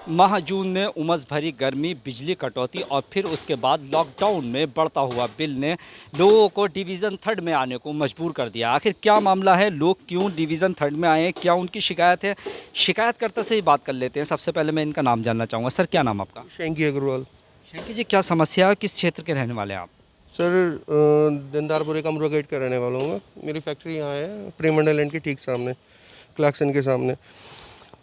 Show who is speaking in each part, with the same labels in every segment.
Speaker 1: माह जून में उमस भरी गर्मी, बिजली कटौती और फिर उसके बाद लॉकडाउन में बढ़ता हुआ बिल ने लोगों को डिवीज़न थर्ड में आने को मजबूर कर दिया। आखिर क्या मामला है, लोग क्यों डिवीज़न थर्ड में आए हैं, क्या उनकी शिकायत है? शिकायतकर्ता से ही बात कर लेते हैं। सबसे पहले मैं इनका नाम जानना चाहूँगा। सर, क्या नाम आपका?
Speaker 2: शैंकी अग्रवाल।
Speaker 1: शंकी जी, क्या समस्या है? किस क्षेत्र के रहने वाले हैं आप?
Speaker 2: सर दंदारपुरे कमरा गेट का रहने वाला हूँ मैं। मेरी फैक्ट्री यहाँ है प्रेमंडल लैंड के ठीक सामने, क्लैक्सन के सामने।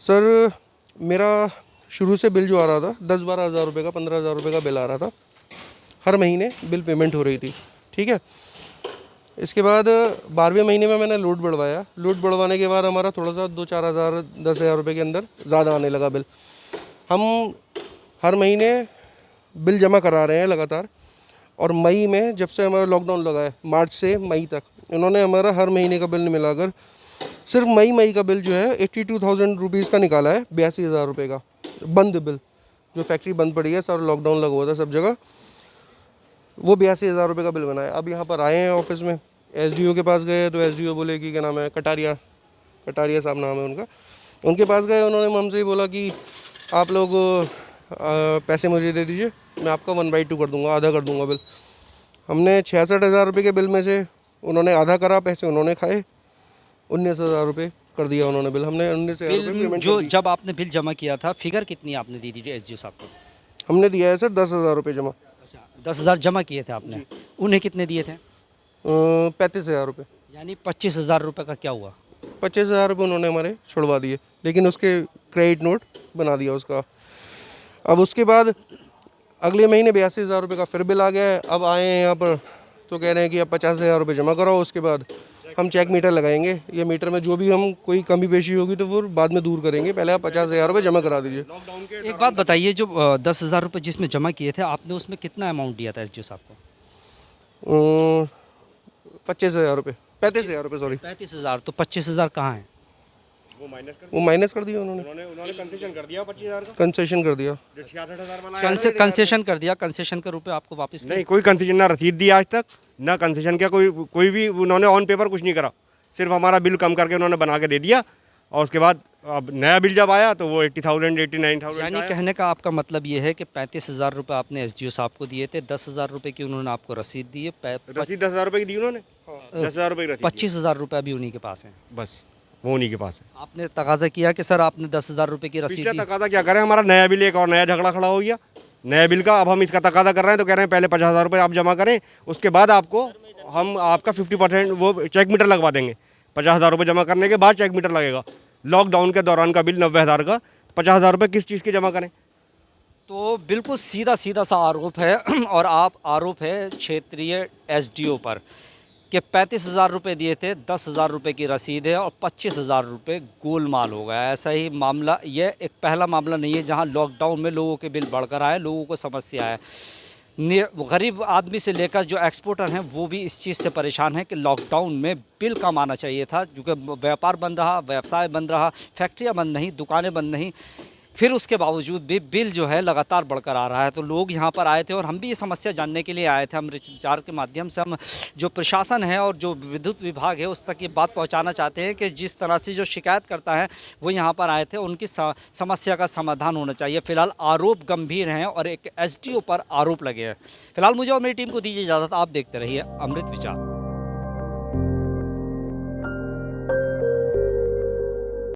Speaker 2: सर मेरा शुरू से बिल जो आ रहा था 10-12 हज़ार रुपये का, 15 हज़ार रुपये का बिल आ रहा था। हर महीने बिल पेमेंट हो रही थी, ठीक है। इसके बाद 12वें महीने में मैंने लोड बढ़वाया। लोड बढ़वाने के बाद हमारा थोड़ा सा 2-4 हज़ार 10 हज़ार रुपये के अंदर ज़्यादा आने लगा बिल। हम हर महीने बिल जमा करा रहे हैं लगातार। और मई में जब से हमारा लॉकडाउन लगा है, मार्च से मई तक, इन्होंने हमारा हर महीने का बिल मिलाकर सिर्फ मई का बिल जो है 82,000 रुपीज़ का निकाला है। 82,000 रुपये का बंद बिल, जो फैक्ट्री बंद पड़ी है, सारा लॉकडाउन लगा हुआ था सब जगह, वो 82,000 रुपये का बिल बनाया। अब यहाँ पर आए हैं ऑफिस में, एसडीओ के पास गए तो एसडीओ बोले कि क्या नाम है, कटारिया साहब नाम है उनका। उनके पास गए, उन्होंने हमसे ही बोला कि आप लोग पैसे मुझे दे दीजिए, मैं आपका 1/2 कर दूंगा, आधा कर दूंगा बिल। हमने 66,000 रुपये के बिल में से उन्होंने आधा करा, पैसे उन्होंने खाए, 19,000 रुपये कर दिया उन्होंने बिल। हमने 19,000 रुपये
Speaker 1: बिल
Speaker 2: पेमेंट
Speaker 1: जो
Speaker 2: कर दी।
Speaker 1: जब आपने बिल जमा किया था, फिगर कितनी आपने दी थी एसडीओ साहब को?
Speaker 2: हमने दिया है सर 10,000 रुपये जमा।
Speaker 1: अच्छा, 10,000 जमा किए थे आपने। उन्हें कितने दिए थे?
Speaker 2: 35,000 रुपये।
Speaker 1: यानी 25,000 रुपये का क्या हुआ?
Speaker 2: 25,000 रुपये उन्होंने हमारे छुड़वा दिए, लेकिन उसके क्रेडिट नोट बना दिया उसका। अब उसके बाद अगले महीने 82,000 रुपये का फिर बिल आ गया है। अब आए हैं यहाँ पर तो कह रहे हैं कि अब 50,000 रुपये जमा कराओ, उसके बाद हम चेक मीटर लगाएंगे। ये मीटर में जो भी हम कोई कमी पेशी होगी तो फिर बाद में दूर करेंगे, पहले आप 50,000 रुपये जमा करा दीजिए।
Speaker 1: एक बात बताइए, जो 10,000 रुपये जिसमें जमा किए थे आपने, उसमें कितना अमाउंट दिया था एसडीओ साहब को?
Speaker 2: 25,000 रुपये, 35,000 रुपये, सॉरी।
Speaker 1: 35,000। तो 25,000 कहाँ है?
Speaker 2: वो माइनस कर दिया उन्होंने
Speaker 3: कंसेशन कर दिया 25,000 का।
Speaker 2: कंसेशन कर दिया।
Speaker 3: जो 66,000 वाला है,
Speaker 1: कंसेशन कर दिया। कंसेशन के रुपए आपको वापस
Speaker 3: नहीं कोई कंसेशन ना रसीद दी आज तक, ना कंसेशन किया, कोई भी उन्होंने ऑन पेपर कुछ नहीं करा। सिर्फ हमारा बिल कम करके उन्होंने बना के दे दिया। और उसके बाद अब नया बिल जब आया तो वो 80,000 89,000
Speaker 1: यानी कहने का आपका मतलब ये है कि 35,000 रुपये आपने एसडीओ साहब को दिए थे, 10,000 रुपये की उन्होंने आपको रसीद दी है,
Speaker 3: रसीद 10,000 रुपये की दी उन्होंने। 10,000 रुपये की रसीद
Speaker 1: 25,000 रुपये अभी उन्हीं के पास हैं।
Speaker 3: बस वो उन्हीं के पास है।
Speaker 1: आपने तकाजा किया कि सर आपने 10,000 रुपये की रसीद
Speaker 3: पिछला
Speaker 1: दी।
Speaker 3: तकादा क्या करें, हमारा नया बिल एक और नया झगड़ा खड़ा हो गया नया बिल का। अब हम इसका तकादा कर रहे हैं तो कह रहे हैं पहले 50,000 रुपये आप जमा करें, उसके बाद आपको हम आपका 50% वो चेक मीटर लगवा देंगे। 50,000 रुपये जमा करने के बाद चेक मीटर लगेगा। लॉकडाउन के दौरान का बिल 90,000 का, 50,000 रुपये किस चीज़ के जमा करें?
Speaker 1: तो बिल्कुल सीधा सा आरोप है और आरोप है क्षेत्रीय एसडीओ पर कि 35,000 रुपये दिए थे, 10,000 रुपये की रसीद है और 25,000 रुपये गोलमाल हो गया। ऐसा ही मामला, यह एक पहला मामला नहीं है जहां लॉकडाउन में लोगों के बिल बढ़कर आए, लोगों को समस्या है। गरीब आदमी से लेकर जो एक्सपोर्टर हैं वो भी इस चीज़ से परेशान हैं कि लॉकडाउन में बिल कम आना चाहिए था, क्योंकि व्यापार बंद रहा, व्यवसाय बंद रहा, फैक्ट्रियाँ बंद नहीं, दुकानें बंद नहीं, फिर उसके बावजूद भी बिल जो है लगातार बढ़कर आ रहा है। तो लोग यहाँ पर आए थे और हम भी ये समस्या जानने के लिए आए थे। हम विचार के माध्यम से हम जो प्रशासन है और जो विद्युत विभाग है उस तक ये बात पहुँचाना चाहते हैं कि जिस तरह से जो शिकायत करता है वो यहाँ पर आए थे, उनकी समस्या का समाधान होना चाहिए। फिलहाल आरोप गंभीर हैं और एक एसडीओ पर आरोप लगे हैं। फिलहाल मुझे और मेरी टीम को दीजिए इजाज़त। आप देखते रहिए अमृत विचार।